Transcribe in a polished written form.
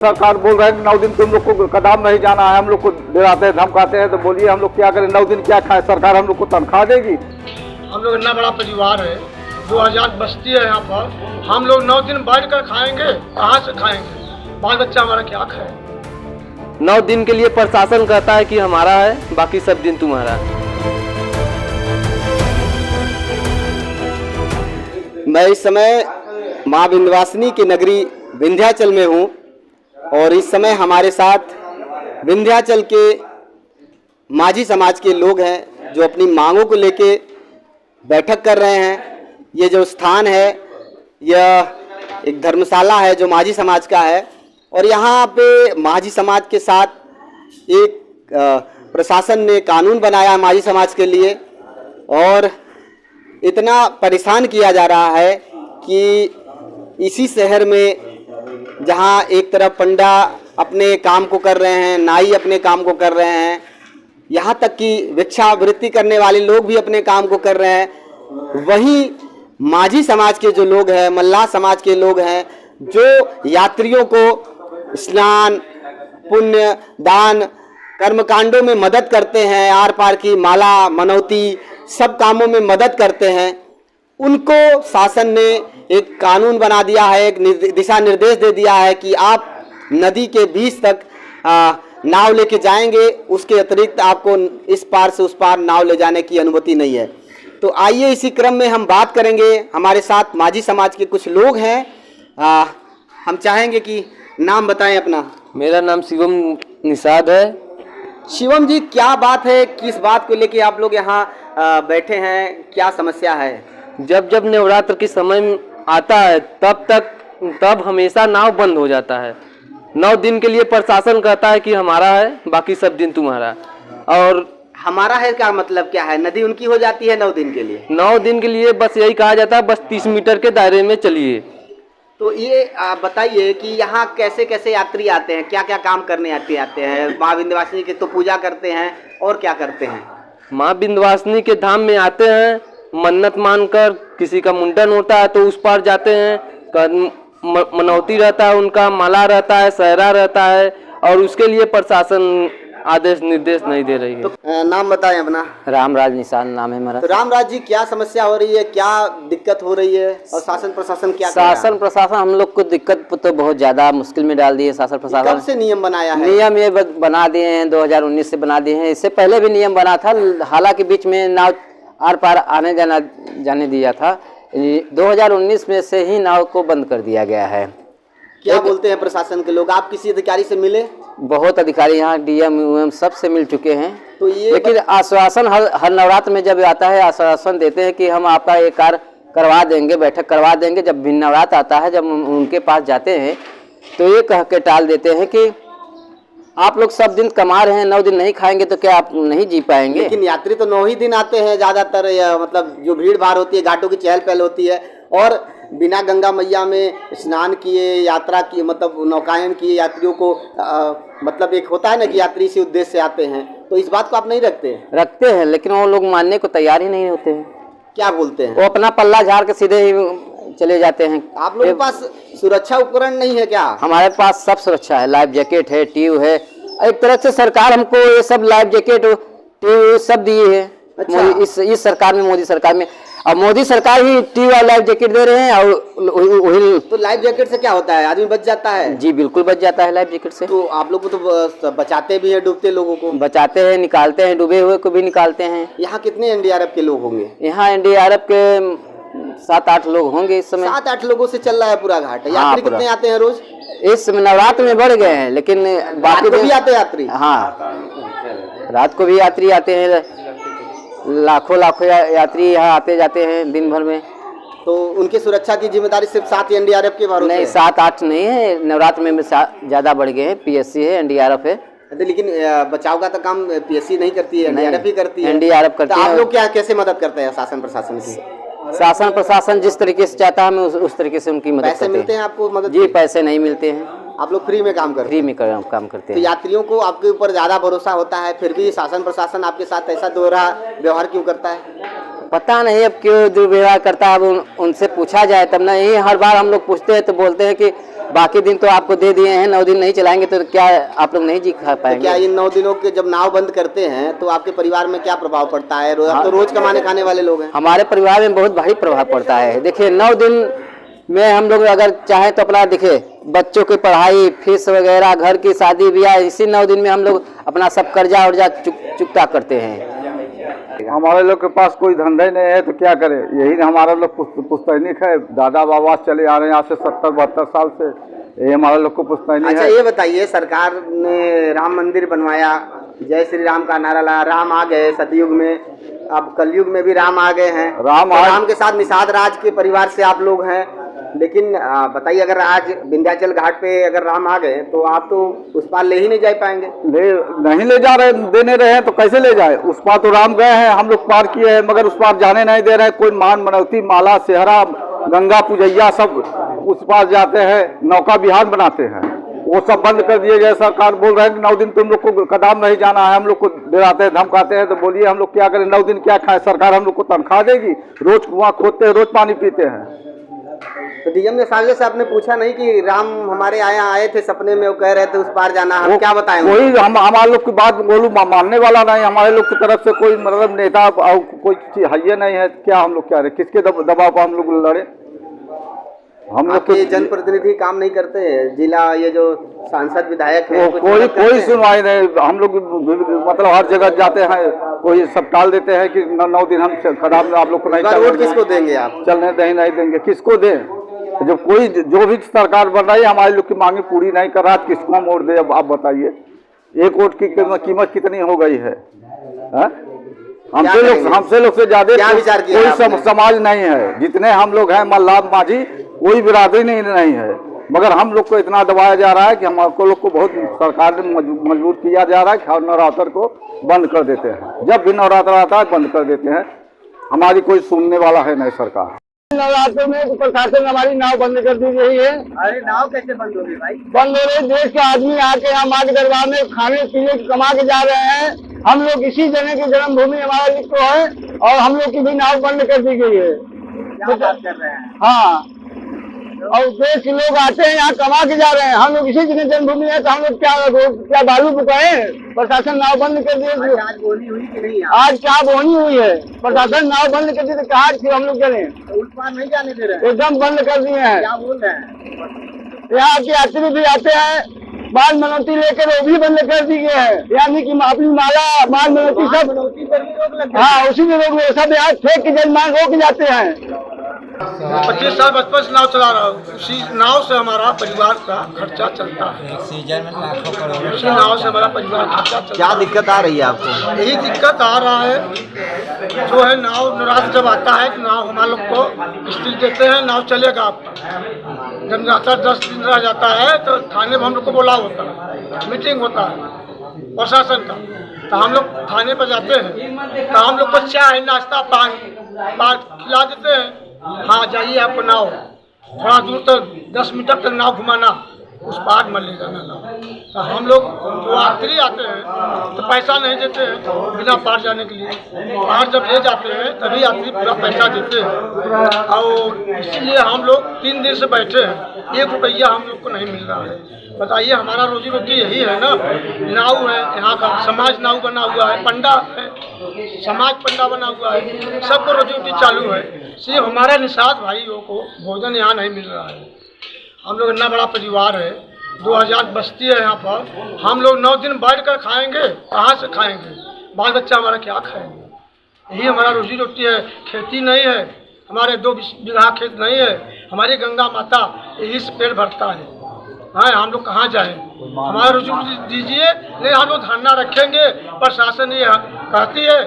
सरकार बोल रहे हैं 9 दिन तुम लोग को कदम नहीं जाना है, हम लोग को डराते हैं धमकाते हैं। तो बोलिए हम लोग क्या करें? 9 दिन क्या खाए? सरकार हम लोग को तनख्वाह देगी? हम लोग इतना बड़ा परिवार है, 2000 बस्ती है यहाँ पर। हम लोग 9 दिन बैठ कर खाएंगे, कहाँ से खाएंगे? बाल बच्चा हमारा क्या खाए? 9 दिन के लिए प्रशासन कहता है कि हमारा है, बाकी सब दिन तुम्हारा। मैं इस समय माँ विंध्यवासिनी की नगरी विंध्याचल में हूँ और इस समय हमारे साथ विंध्याचल के माझी समाज के लोग हैं जो अपनी मांगों को लेके बैठक कर रहे हैं। ये जो स्थान है यह एक धर्मशाला है जो माझी समाज का है और यहाँ पे माझी समाज के साथ एक प्रशासन ने कानून बनाया माझी समाज के लिए और इतना परेशान किया जा रहा है कि इसी शहर में जहाँ एक तरफ पंडा अपने काम को कर रहे हैं, नाई अपने काम को कर रहे हैं, यहाँ तक कि भिक्षावृत्ति करने वाले लोग भी अपने काम को कर रहे हैं, वहीं माझी समाज के जो लोग हैं, मल्लाह समाज के लोग हैं जो यात्रियों को स्नान, पुण्य, दान, कर्मकांडों में मदद करते हैं, आर पार की माला, मनौती सब कामों में मदद करते हैं, उनको शासन ने एक कानून बना दिया है, एक दिशा निर्देश दे दिया है कि आप नदी के बीच तक नाव लेके जाएंगे, उसके अतिरिक्त आपको इस पार से उस पार नाव ले जाने की अनुमति नहीं है। तो आइए इसी क्रम में हम बात करेंगे। हमारे साथ माझी समाज के कुछ लोग हैं। हम चाहेंगे कि नाम बताएं अपना। मेरा नाम शिवम निषाद है। शिवम जी, क्या बात है, किस बात को लेके आप लोग यहाँ बैठे हैं, क्या समस्या है? जब नवरात्र के समय आता है तब हमेशा नाव बंद हो जाता है। 9 दिन के लिए प्रशासन कहता है कि हमारा है, बाकी सब दिन तुम्हारा। और हमारा है क्या मतलब क्या है? नदी उनकी हो जाती है 9 दिन के लिए? 9 दिन के लिए बस यही कहा जाता है, बस 30 मीटर के दायरे में चलिए। तो ये बताइए कि यहाँ कैसे कैसे यात्री आते हैं, क्या क्या काम करने आते हैं? माँ विंध्यवासिनी की तो पूजा करते हैं और क्या करते हैं? माँ विंध्यवासिनी के धाम में आते हैं, मन्नत मानकर, किसी का मुंडन होता है तो उस पार जाते हैं, मनौती रहता है, उनका माला रहता है, सहरा रहता है और उसके लिए प्रशासन आदेश निर्देश नहीं दे रही है। तो नाम बताएं अपना। रामराज निशान नाम है मेरा। तो रामराज जी, क्या समस्या हो रही है, क्या दिक्कत हो रही है और शासन प्रशासन क्या कर रहा है? शासन प्रशासन हम लोग को दिक्कत तो बहुत ज्यादा मुश्किल में डाल दी है। शासन प्रशासन कब से नियम बनाया है? नियम ये बना दिए हैं, 2019 से बना दिए हैं। इससे पहले भी नियम बना था, हालांकि बीच में नाव आर पार आने जाने दिया था। 2019 में से ही नाव को बंद कर दिया गया है। क्या बोलते हैं प्रशासन के लोग? आप किसी अधिकारी से मिले? बहुत अधिकारी यहाँ डीएम यूएम सब से मिल चुके हैं। तो ये लेकिन आश्वासन हर नवरात्र में जब आता है आश्वासन देते हैं कि हम आपका ये कार्य करवा देंगे, बैठक करवा देंगे। जब भी नवरात्र आता है, जब उनके पास जाते हैं तो ये कह के टाल देते हैं कि आप लोग सब दिन कमा रहे हैं, 9 दिन नहीं खाएंगे तो क्या आप नहीं जी पाएंगे? लेकिन यात्री तो 9 ही दिन आते हैं ज़्यादातर। मतलब जो भीड़ भाड़ होती है, घाटों की चहल पहल होती है और बिना गंगा मैया में स्नान किए यात्रा की, मतलब नौकायन किए यात्रियों को मतलब एक होता है ना कि यात्री इसी उद्देश्य से आते हैं। तो इस बात को आप नहीं रखते? रखते हैं, लेकिन वो लोग मानने को तैयार ही नहीं होते हैं। क्या बोलते हैं? वो अपना पल्ला झाड़ के सीधे ही चले जाते हैं। आप लोगों के पास सुरक्षा उपकरण नहीं है क्या? हमारे पास सब सुरक्षा है, लाइफ जैकेट है, ट्यूब है। एक तरह से सरकार हमको ये सब लाइफ जैकेट ट्यूब सब दिए है। अच्छा। इस सरकार में, मोदी सरकार में, और मोदी सरकार ही ट्यूब और लाइफ जैकेट दे रहे हैं। और वही तो लाइफ जैकेट से क्या होता है? आदमी बच जाता है? जी बिल्कुल बच जाता है लाइफ जैकेट से। तो आप लोग को तो बचाते भी हैं डूबते लोगों को? बचाते हैं, निकालते हैं, डूबे हुए को भी निकालते हैं। यहाँ कितने एनडीआरएफ के लोग होंगे? यहाँ एनडीआरएफ के 7-8 लोग होंगे इस समय। 7-8 लोगों से चल रहा है पूरा घाट। यात्री कितने आते हैं रोज? इस नवरात्र में बढ़ गए हैं, लेकिन बाकी भी आते यात्री? हाँ, रात को भी यात्री आते हैं। लाखों यात्री यहाँ आते जाते हैं दिन भर में। तो उनकी सुरक्षा की जिम्मेदारी सिर्फ 7 एनडीआरएफ के भरोसे? नहीं, 7-8 नहीं है, नवरात्र में ज़्यादा बढ़ गए हैं। पीएससी है, एनडीआरएफ है। लेकिन बचाव का तो काम पीएससी नहीं करती है, एनडीआरएफ ही करती है। एनडीआरएफ करती है। आप लोग क्या कैसे मदद करते हैं शासन प्रशासन की? शासन प्रशासन जिस तरीके से चाहता है हमें उस तरीके से उनकी मदद करते हैं। पैसे मिलते हैं आपको मदद? जी, पैसे नहीं मिलते हैं। आप लोग फ्री में काम करते हैं? फ्री में काम करते तो हैं। यात्रियों को आपके ऊपर ज़्यादा भरोसा होता है, फिर भी शासन प्रशासन आपके साथ ऐसा दोहरा व्यवहार क्यों करता है? पता नहीं अब क्यों दुर्व्यवहार करता है, अब उनसे पूछा जाए तब ना। यही हर बार हम लोग पूछते हैं तो बोलते हैं कि बाकी दिन तो आपको दे दिए हैं, 9 दिन नहीं चलाएंगे तो क्या आप लोग नहीं जी खा तो पाएंगे। क्या इन 9 दिनों के जब नाव बंद करते हैं तो आपके परिवार में क्या प्रभाव पड़ता है? आप तो रोज कमाने खाने वाले लोग हैं। हमारे परिवार में बहुत भारी प्रभाव पड़ता है। देखिए 9 दिन में हम लोग अगर चाहें तो अपना देखिए बच्चों की पढ़ाई, फीस वगैरह, घर की शादी ब्याह, इसी 9 दिन में हम लोग अपना सब कर्जा उर्जा चुकता करते हैं। हमारे लोग के पास कोई धंधा ही नहीं है तो क्या करें, यही हमारा लोग पुश्तैनिक है, दादा बाबा चले आ रहे हैं यहाँ से 70-72 साल से, ये हमारा लोग को पुश्तैनी अच्छा है। ये बताइए, सरकार ने राम मंदिर बनवाया, जय श्री राम का नारा लाया, राम आ गए सतयुग में, अब कलयुग में भी राम आ गए हैं। राम के साथ निषाद राज के परिवार से आप लोग हैं, लेकिन बताइए अगर आज विंध्याचल घाट पे अगर राम आ गए तो आप तो उस पार ले ही नहीं जा पाएंगे। नहीं ले जा रहे, देने रहे हैं तो कैसे ले जाए? उस पार तो राम गए हैं, हम लोग पार किए हैं, मगर उस पार जाने नहीं दे रहे हैं। कोई मान मनौती, माला, सेहरा, गंगा पूजैया सब उस पार जाते हैं, नौका विहार बनाते हैं, वो सब बंद कर दिए गए। सरकार बोल रहे हैं कि 9 दिन तुम लोग को कदम नहीं जाना है, हम लोग को डराते हैं, धमकाते हैं। तो बोलिए हम लोग क्या करें, 9 दिन क्या खाएं? सरकार हम लोग को तनख्वाह देगी? रोज कुआं खोदते हैं, रोज पानी पीते हैं। तो डीएम ने सामने से आपने पूछा नहीं कि राम हमारे यहाँ आए थे सपने में, वो कह रहे थे उस पार जाना, हम क्या बताएं? कोई हमारे लोग की बात बोलूं मानने वाला नहीं, हमारे लोग की तरफ से कोई मतलब नेता और कोई चीज है नहीं है। क्या हम लोग क्या रहे, किसके दबाव पर हम लोग लड़े? हम लोग के जनप्रतिनिधि काम नहीं करते, जिला ये जो सांसद विधायक है कोई सुनवाई नहीं। हम लोग मतलब हर जगह जाते हैं, कोई सब टाल देते हैं कि 9 दिन हम खराब में आप लोग को नहीं। वोट किसको देंगे आप? चलने नहीं देंगे, किसको दें? जब कोई जो भी सरकार बन रही है हमारे लोग की मांगे पूरी नहीं कर रहा, किसको हम वोट दे? अब आप बताइए, एक वोट की कीमत कितनी हो गई है? हमसे लोग से ज्यादा कोई समाज नहीं है। जितने हम लोग हैं मल्लाह माझी, कोई बिरादरी नहीं है, मगर हम लोग को इतना दबाया जा रहा है कि हमको लोग को बहुत सरकार ने मजबूर किया जा रहा है कि नवरात्र को बंद कर देते हैं। जब भी नवरात्र आता है बंद कर देते हैं, हमारी कोई सुनने वाला है नहीं सरकार। नवरात्र में प्रशासन हमारी नाव बंद कर दी गई है। अरे नाव कैसे बंद हो गई भाई? बंद हो रही, देश के आदमी आके हम आके दरबार में खाने पीने कमा के जा रहे हैं। हम लोग इसी जगह की जन्मभूमि हमारा लिखो है और हम लोग की भी नाव बंद कर दी गई है। क्या बात कर रहे हैं? हाँ, और देश के लोग आते हैं यहाँ कमा के जा रहे हैं। हम लोग इसी जगह जन्मभूमि है तो हम लोग क्या बालू बुकाए? प्रशासन नाव बंद कर दिए। आज बोली हुई कि नहीं? आज क्या बोनी हुई है? प्रशासन नाव बंद कर दी तो कहा फिर हम लोग करें? तो उस पार नहीं जाने दे रहे? एकदम बंद कर दिए हैं। क्या बोल रहे हैं? यहाँ के यात्री भी आते हैं, माल मनौती लेकर वो भी बंद कर दी गई है। यानी कि अपनी माला, माल मनौती सब, हाँ उसी में रोक लगे। सब यहाँ फेंक के जलमान रोक जाते हैं। 25 साल बचपन से नाव चला रहा हूँ, उसी नाव से हमारा परिवार का खर्चा चलता है। सीजन में लाखों करोड़ों। उसी नाव से हमारा परिवार खर्चा चलता है। क्या दिक्कत आ रही है आपको? यही दिक्कत आ रहा है, जो है नाव नवरात्र जब आता है तो नाव हमारे लोग को किस्ती देते हैं, नाव चलेगा आपका। जब जाता 10 दिन रह जाता है तो थाने में हम लोग को बोला होता है, मीटिंग होता है प्रशासन का, तो हम लोग थाने पर जाते हैं तो हम लोग को चाय नाश्ता पानी खिला देते हैं। हाँ जाइए, आपको नाव थोड़ा दूर तक 10 मीटर तक नाव घुमाना, उस पार में ले जाना नाव। तो हम लोग जो यात्री आते हैं तो पैसा नहीं देते हैं बिना पार जाने के लिए। पार जब ले जाते हैं तभी यात्री पूरा पैसा देते हैं, और इसीलिए हम लोग 3 दिन से बैठे हैं, 1 रुपया हम लोग को नहीं मिल रहा है। बताइए, हमारा रोजी रोटी यही है ना। नाव है, यहाँ का समाज नाव बना हुआ है, पंडा है, समाज पंडा बना हुआ है, सबको रोजी रोटी चालू है। सिर्फ हमारे निषाद भाइयों को भोजन यहाँ नहीं मिल रहा है। हम लोग इतना बड़ा परिवार है, 2000 बस्ती है यहाँ पर। हम लोग 9 दिन बैठ कर खाएंगे, कहाँ से खाएंगे? बाल बच्चा हमारा क्या खाएंगे? यही हमारा रोजी रोटी है। खेती नहीं है, हमारे 2 बीघा खेत नहीं है, हमारी गंगा माता यही से पेट भरता है। हाँ, हम लोग कहाँ जाएं? हमारा रोजी रोटी दीजिए, नहीं हम लोग धरना रखेंगे। प्रशासन ये कहती है